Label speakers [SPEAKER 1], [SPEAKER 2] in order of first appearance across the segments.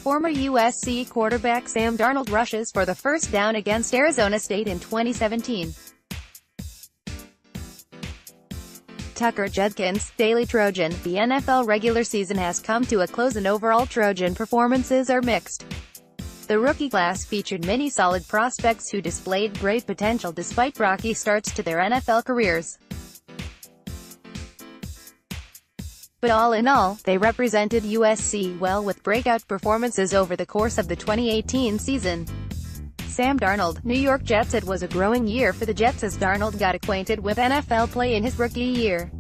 [SPEAKER 1] Former USC quarterback Sam Darnold rushes for the first down against Arizona State in 2017. Tucker Judkins, Daily Trojan. The NFL regular season has come to a close and overall Trojan performances are mixed. The rookie class featured many solid prospects who displayed great potential despite rocky starts to their NFL careers. But all in all, they represented USC well with breakout performances over the course of the 2018 season. Sam Darnold, New York Jets. It was a growing year for the Jets as Darnold got acquainted with NFL play in his rookie year.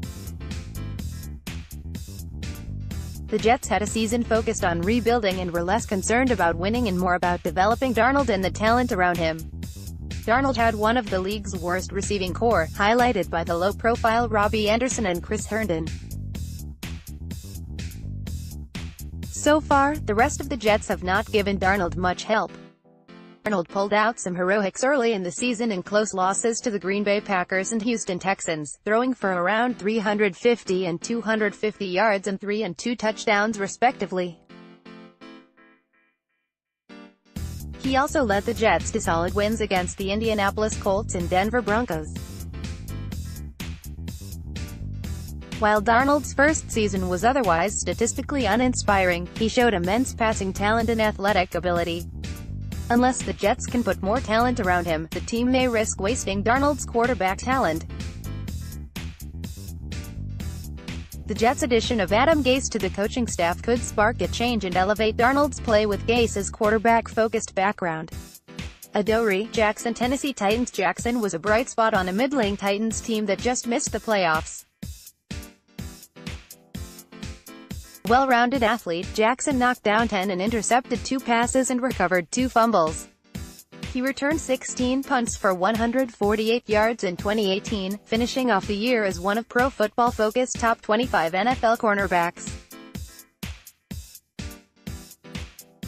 [SPEAKER 1] The Jets had a season focused on rebuilding and were less concerned about winning and more about developing Darnold and the talent around him. Darnold had one of the league's worst receiving corps, highlighted by the low-profile Robbie Anderson and Chris Herndon. So far, the rest of the Jets have not given Darnold much help. Darnold pulled out some heroics early in the season in close losses to the Green Bay Packers and Houston Texans, throwing for around 350 and 250 yards and 3 and 2 touchdowns respectively. He also led the Jets to solid wins against the Indianapolis Colts and Denver Broncos. While Darnold's first season was otherwise statistically uninspiring, he showed immense passing talent and athletic ability. Unless the Jets can put more talent around him, the team may risk wasting Darnold's quarterback talent. The Jets' addition of Adam Gase to the coaching staff could spark a change and elevate Darnold's play with Gase's quarterback-focused background. Adoree Jackson. Tennessee Titans. Jackson was a bright spot on a middling Titans team that just missed the playoffs. Well-rounded athlete, Jackson knocked down 10 and intercepted 2 passes and recovered 2 fumbles. He returned 16 punts for 148 yards in 2018, finishing off the year as one of Pro Football Focus top 25 NFL cornerbacks.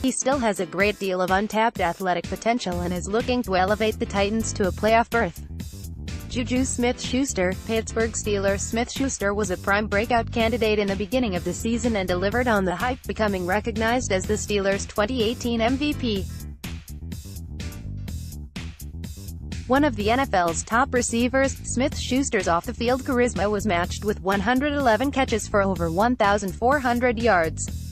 [SPEAKER 1] He still has a great deal of untapped athletic potential and is looking to elevate the Titans to a playoff berth. Juju Smith-Schuster. Pittsburgh Steelers. Smith-Schuster was a prime breakout candidate in the beginning of the season and delivered on the hype, becoming recognized as the Steelers' 2018 MVP. One of the NFL's top receivers, Smith-Schuster's off-the-field charisma was matched with 111 catches for over 1,400 yards.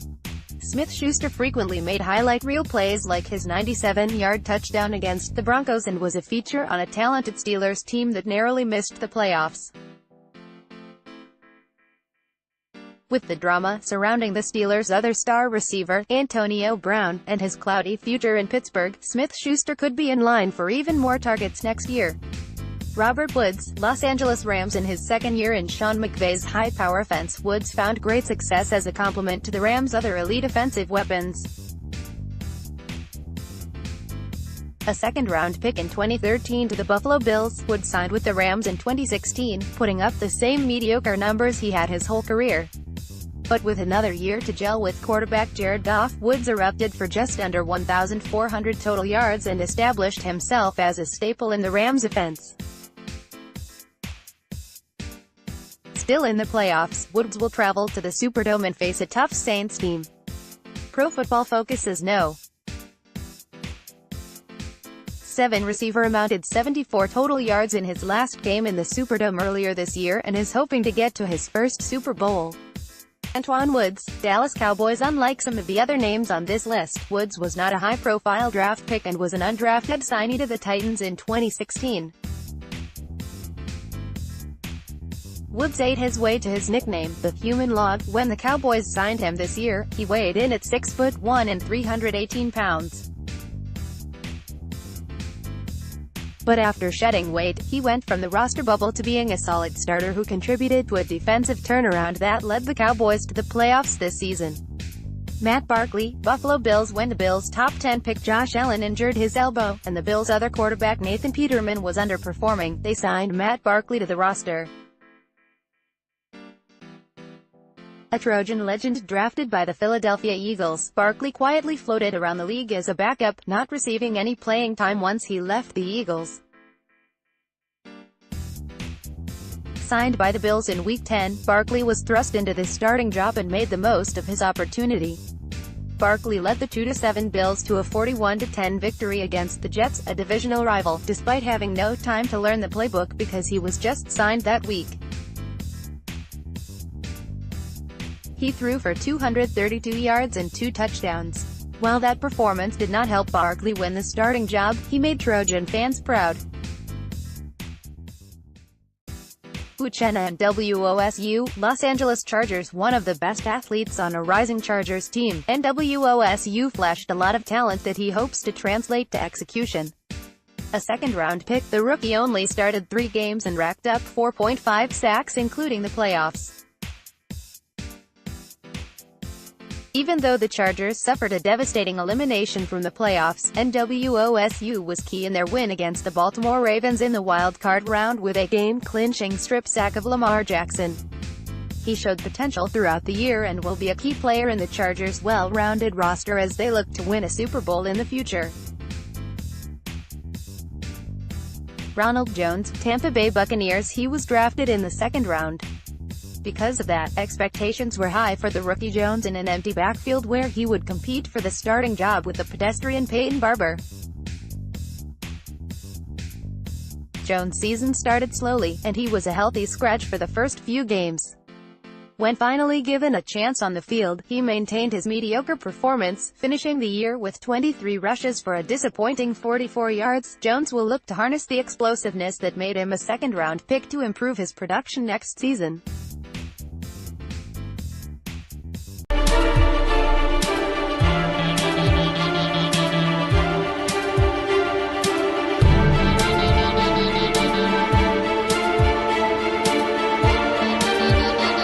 [SPEAKER 1] Smith-Schuster frequently made highlight reel plays like his 97-yard touchdown against the Broncos and was a feature on a talented Steelers team that narrowly missed the playoffs. With the drama surrounding the Steelers' other star receiver, Antonio Brown, and his cloudy future in Pittsburgh, Smith-Schuster could be in line for even more targets next year. Robert Woods. Los Angeles Rams. In his second year in Sean McVay's high-power offense, Woods found great success as a complement to the Rams' other elite offensive weapons. A second-round pick in 2013 to the Buffalo Bills, Woods signed with the Rams in 2016, putting up the same mediocre numbers he had his whole career. But with another year to gel with quarterback Jared Goff, Woods erupted for just under 1,400 total yards and established himself as a staple in the Rams' offense. Still in the playoffs, Woods will travel to the Superdome and face a tough Saints team. Pro Football Focus says no. 7 receiver amounted 74 total yards in his last game in the Superdome earlier this year and is hoping to get to his first Super Bowl. Antwaun Woods, Dallas Cowboys. Unlike some of the other names on this list, Woods was not a high-profile draft pick and was an undrafted signee to the Titans in 2016. Woods ate his way to his nickname, the Human Log, when the Cowboys signed him this year. He weighed in at 6'1" and 318 pounds. But after shedding weight, he went from the roster bubble to being a solid starter who contributed to a defensive turnaround that led the Cowboys to the playoffs this season. Matt Barkley. Buffalo Bills. When the Bills' top 10 pick Josh Allen injured his elbow, and the Bills' other quarterback Nathan Peterman was underperforming, they signed Matt Barkley to the roster. A Trojan legend drafted by the Philadelphia Eagles, Barkley quietly floated around the league as a backup, not receiving any playing time once he left the Eagles. Signed by the Bills in Week 10, Barkley was thrust into this starting job and made the most of his opportunity. Barkley led the 2-7 Bills to a 41-10 victory against the Jets, a divisional rival, despite having no time to learn the playbook because he was just signed that week. He threw for 232 yards and 2 touchdowns. While that performance did not help Barkley win the starting job, he made Trojan fans proud. Uchenna and WOSU, Los Angeles Chargers, one of the best athletes on a rising Chargers team, and WOSU flashed a lot of talent that he hopes to translate to execution. A second-round pick, the rookie only started 3 games and racked up 4.5 sacks including the playoffs. Even though the Chargers suffered a devastating elimination from the playoffs, WOSU was key in their win against the Baltimore Ravens in the wild-card round with a game-clinching strip sack of Lamar Jackson. He showed potential throughout the year and will be a key player in the Chargers' well-rounded roster as they look to win a Super Bowl in the future. Ronald Jones, Tampa Bay Buccaneers. He was drafted in the second round. Because of that, expectations were high for the rookie Jones in an empty backfield where he would compete for the starting job with the pedestrian Peyton Barber. Jones' season started slowly, and he was a healthy scratch for the first few games. When finally given a chance on the field, he maintained his mediocre performance, finishing the year with 23 rushes for a disappointing 44 yards. Jones will look to harness the explosiveness that made him a second-round pick to improve his production next season.